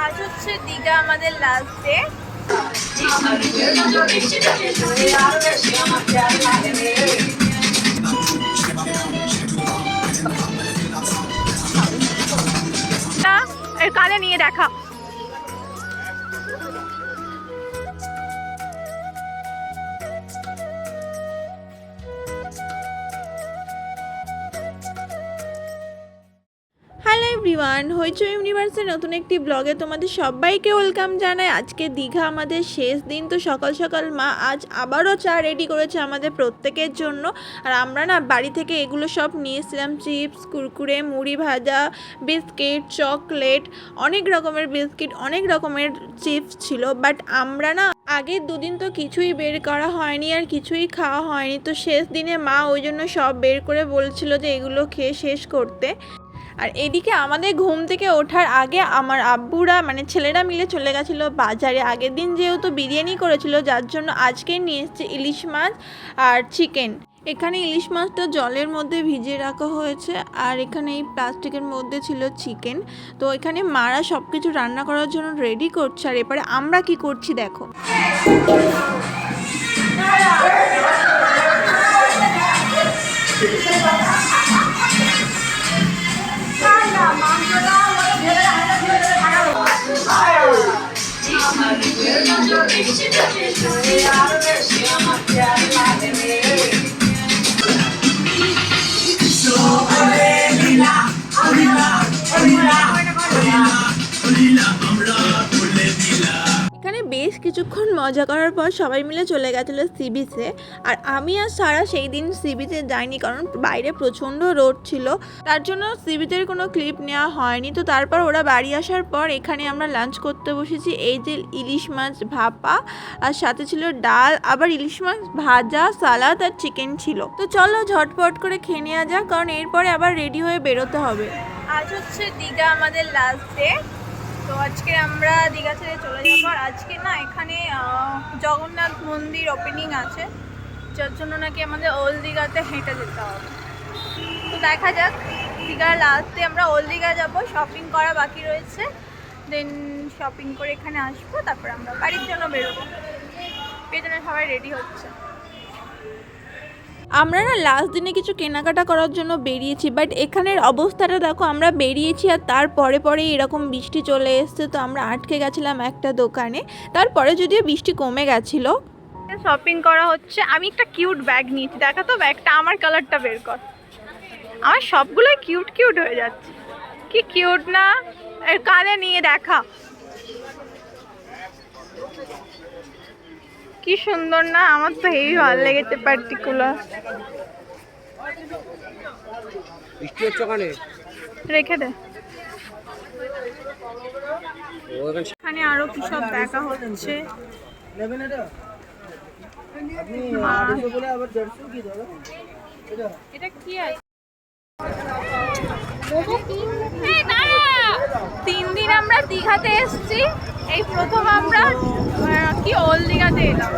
আজ হচ্ছে দীঘা আমাদের লাস্ট ডে। কানে নিয়ে দেখা হ্যালো এভরিওয়ান, হইচই ইউনিভার্সের নতুন একটি ব্লগে তোমাদের সবাইকে ওয়েলকাম জানাই। আজকে দীঘা আমাদের শেষ দিন, তো সকাল সকাল মা আজ আবারও চা রেডি করেছে আমাদের প্রত্যেকের জন্য। আর আমরা না বাড়ি থেকে এগুলো সব নিয়েছিলাম, চিপস, কুরকুরে, মুড়ি ভাজা, বিস্কিট, চকলেট, অনেক রকমের বিস্কিট, অনেক রকমের চিপস ছিল। বাট আমরা না আগের দুদিন তো কিছুই বের করা হয়নি আর কিছুই খাওয়া হয়নি, তো শেষ দিনে মা ওই জন্য সব বের করে বলছিল যে এগুলো খেয়ে শেষ করতে। আর এদিকে আমাদের ঘুম থেকে ওঠার আগে আমার আব্বুরা মানে ছেলেরা মিলে চলে গেছিলো বাজারে। আগের দিন যেহেতু বিরিয়ানি করেছিল, যার জন্য আজকে নিয়ে এসেছে ইলিশ মাছ আর চিকেন। এখানে ইলিশ মাছটা জলের মধ্যে ভিজিয়ে রাখা হয়েছে আর এখানে এই প্লাস্টিকের মধ্যে ছিল চিকেন। তো এখানে মারা সব কিছু রান্না করার জন্য রেডি করছে। আর এবারে আমরা কি করছি দেখো। এখানে বেশ কিছুক্ষণ মজা করার পর সবাই মিলে চলে গেছিলো সি বিচে। আর আমি আর সারা সেই দিন সি বিচে যাইনি, কারণ বাইরে প্রচণ্ড রোদ ছিল, তার জন্য সি বিচের কোনো ক্লিপ নেওয়া হয়নি। তো তারপর ওরা বাড়ি আসার পর এখানে আমরা লাঞ্চ করতে বসেছি। এই যে ইলিশ মাছ ভাপা আর সাথে ছিল ডাল, আবার ইলিশ মাছ ভাজা, সালাদ আর চিকেন ছিল। তো চলো ঝটপট করে খেয়ে নেওয়া যাক, কারণ এরপরে আবার রেডি হয়ে বেরোতে হবে। আজ হচ্ছে দীঘা আমাদের লাস্ট ডে। তো আজকে আমরা দীঘা ছেড়ে চলে যাবো। আর আজকে না এখানে জগন্নাথ মন্দির ওপেনিং আছে, যার জন্য নাকি আমাদের ওল্ড দীঘাতে হেঁটে যেতে হবে। তো দেখা যাক, দীঘার লাস্টে আমরা ওল্ড দীঘা যাবো, শপিং করা বাকি রয়েছে। দেন শপিং করে এখানে আসবো, তারপর আমরা বাড়ির জন্য বেরোবো। পেছনে সবাই রেডি হচ্ছে। আমরা না লাস্ট দিনে কিছু কেনাকাটা করার জন্য বেরিয়েছি, বাট এখানের অবস্থাটা দেখো। আমরা বেরিয়েছি আর তারপরে এরকম বৃষ্টি চলে এসছে, তো আমরা আটকে গেছিলাম একটা দোকানে। তারপরে যদিও বৃষ্টি কমে গেছিলো। শপিং করা হচ্ছে। আমি একটা কিউট ব্যাগ নিয়েছি, দেখা তো ব্যাগটা, আমার কালারটা বের কর। আমার সবগুলোই কিউট কিউট হয়ে যাচ্ছে। কি কিউট না, এর কানে নিয়ে দেখা, কি সুন্দর না। আমার তো হেভি ভালো লেগেছে পার্টিকুলার। রেখে দে। এখানে আরো কি সব দেখা হচ্ছে। এটা কি আছে? 3 দিন আমরা দীঘাতে এসেছি, এই প্রথম আমরা কি ওল্ড দীঘাতে এলাম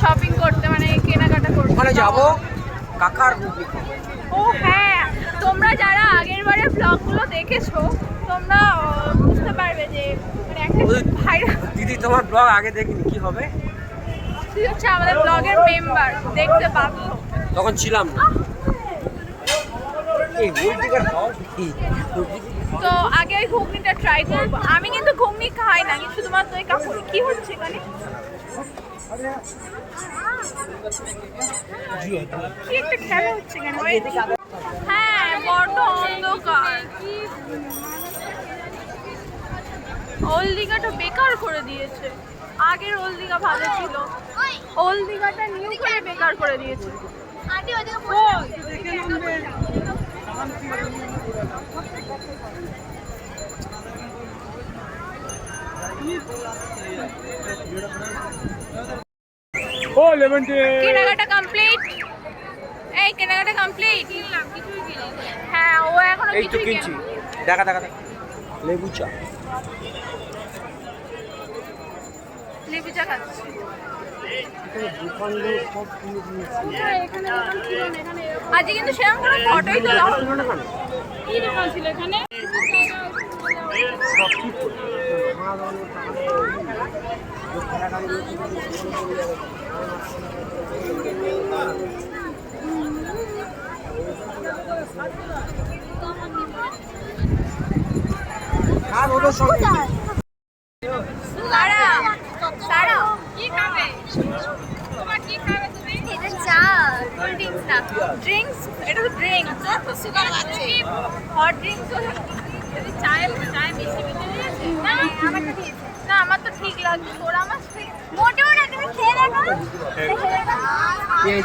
শপিং করতে, মানে কেনাকাটা করতে। ওখানে যাবো কাকার। ও হ্যাঁ, তোমরা যারা আগের বারে ব্লগগুলো দেখেছো তোমরা বুঝতে পারবে যে মানে একটা ভাইরাল। দিদি তোমার ব্লগ আগে দেখিনি, কি হবে? তুই হচ্ছে আমাদের ব্লগের মেম্বার, দেখতে পাবো। তখন ছিলাম না। এই ওল্ড দীঘার খাও কি? তো আগে ওই ঘুগনিটা ট্রাই করবো। আমি কিন্তু ঘুগনি খাই না, কিন্তু শুধুমাত্র ওই কাপড়। কি হচ্ছে এখানে? কি একটা খেলা হচ্ছে কেন? হ্যাঁ, বড্ড অন্ধকার। ওল্ড দীঘাটা বেকার করে দিয়েছে। আগের ওল্ড দীঘা ভালো ছিল, ওল্ড দীঘাটা নিউ করে বেকার করে দিয়েছে। কেনাকাটা কমপ্লিট। এই কেনাকাটা কমপ্লিট। হ্যাঁ, ও এখনো কিছুই কিনছি। দেখা লেবু চা। লেবু চা খাচ্ছি। আজকে কিন্তু সেরকম কোনো ফটোই তোলা হলো না। কি দোকান ছিল এখানে? আর ওদের সঙ্গে সারা সারা কি খাবে তোমার কি খাবে তুমি এটা চা কোল্ড ড্রিঙ্কস না ড্রিঙ্কস এটা তো ড্রিঙ্কস তো সুগার আছে হট ড্রিঙ্কস যদি চায়ে বেশি দিয়েছে না আমারটা ঠিক না আমার তো ঠিক লাগছে তোরা আমার ঠিক মোটেও না তুমি খেয়ে দেখো এই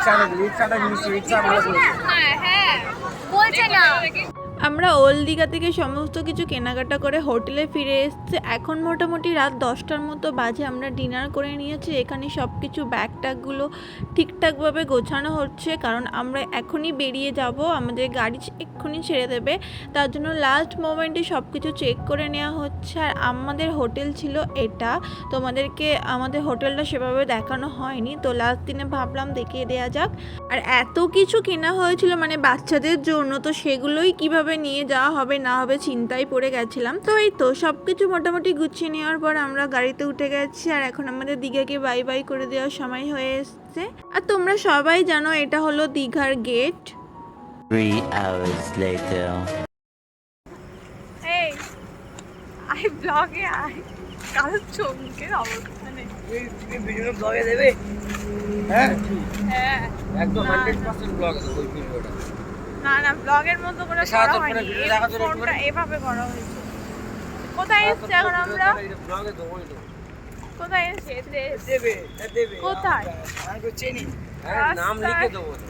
চাটা জিনিস এই চা ভালো করে হ্যাঁ হ্যাঁ বলছে না আমরা ওল্ড দীঘা থেকে সমস্ত কিছু কেনাকাটা করে হোটেলে ফিরে এসেছি। এখন মোটামুটি রাত 10টার মতো বাজে। আমরা ডিনার করে নিয়েছি। এখানে সব কিছু ব্যাগ ট্যাগগুলো ঠিকঠাকভাবে গোছানো হচ্ছে, কারণ আমরা এখনই বেরিয়ে যাব, আমাদের গাড়ি এক্ষুনি ছেড়ে দেবে। তার জন্য লাস্ট মোমেন্টে সব কিছু চেক করে নেওয়া হচ্ছে। আর আমাদের হোটেল ছিল এটা, তোমাদেরকে আমাদের হোটেলটা সেভাবে দেখানো হয়নি, তো লাস্ট দিনে ভাবলাম দেখিয়ে দেওয়া যাক। আর এত কিছু কেনা হয়েছিল মানে বাচ্চাদের জন্য, তো সেগুলোই কিভাবে নিয়ে যাওয়া হবে না হবে চিন্তায় পড়ে গেছিলাম। তো এই তো সব কিছু মোটামুটি গুছিয়ে নেওয়ার পর আমরা গাড়িতে উঠে গেছি। আর এখন আমাদের দীঘাকে বাই বাই করে দেওয়ার সময় হয়ে এসছে। আর তোমরা সবাই জানো এটা হলো দীঘার গেট। 3 hours later. এই আই ব্লগে আই কাল চমকের অবস্থা নেই তুমি ভিডিও ব্লগে দেবে? হ্যাঁ হ্যাঁ একদম না, 100% ব্লগে দেবো ওই ভিডিওটা। না না ব্লগের মতো করে সারা করা তো পুরো হয়নি ভিডিও দেখা তো একটু ফোনটা করে। এভাবে করা হয়েছে কোথায় এসছি এখন আমরা ব্লগে দেবোই তো। কোথায় এসছি দেবে দেবে কোথায় আমি তো চিনি। হ্যাঁ নাম লিখে দেবো তো।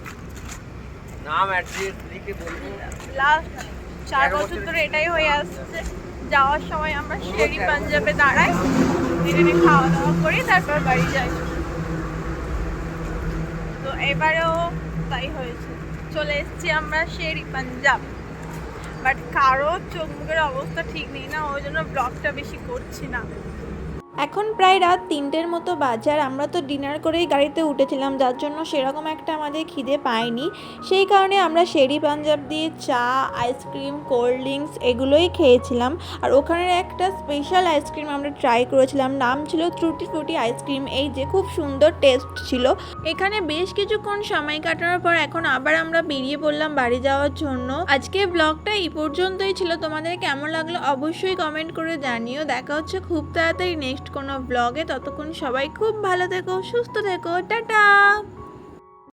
নাম অ্যাড্রেস লিখে বলবো। লাস্ট 4 বছর ধরে এটাই হয়ে আসছে, যাওয়ার সময় আমরা শেরি পাঞ্জাবে দাঁড়াই, এখানে খাওয়া দাওয়া করি, তারপর বাড়ি যাই। তো এবারেও তাই হয়েছে, চলে এসেছি আমরা শেরি পাঞ্জাব। বাট কারো চোখ মুখের অবস্থা ঠিক নেই না, ওই জন্য ব্লগটা বেশি করছি না। এখন প্রায় রাত 3টের মতো বাজে। আর আমরা তো ডিনার করেই গাড়িতে উঠেছিলাম, যার জন্য সেরকম একটা আমাদের খিদে পায়নি। সেই কারণে আমরা শেরি পাঞ্জাব দিয়ে চা, আইসক্রিম, কোল্ড ড্রিঙ্কস এগুলোই খেয়েছিলাম। আর ওখানের একটা স্পেশাল আইসক্রিম আমরা ট্রাই করেছিলাম, নাম ছিল ত্রুটি ফ্রুটি আইসক্রিম। এই যে খুব সুন্দর টেস্ট ছিল। এখানে বেশ কিছুক্ষণ সময় কাটানোর পর এখন আবার আমরা বেরিয়ে পড়লাম বাড়ি যাওয়ার জন্য। আজকে ব্লগটা এই পর্যন্তই ছিল। তোমাদের কেমন লাগলো অবশ্যই কমেন্ট করে জানিও। দেখা হচ্ছে খুব তাড়াতাড়ি নেক্সট কোনো ব্লগে। ততক্ষণ সবাই খুব ভালো থেকো, সুস্থ থেকো, টাটা।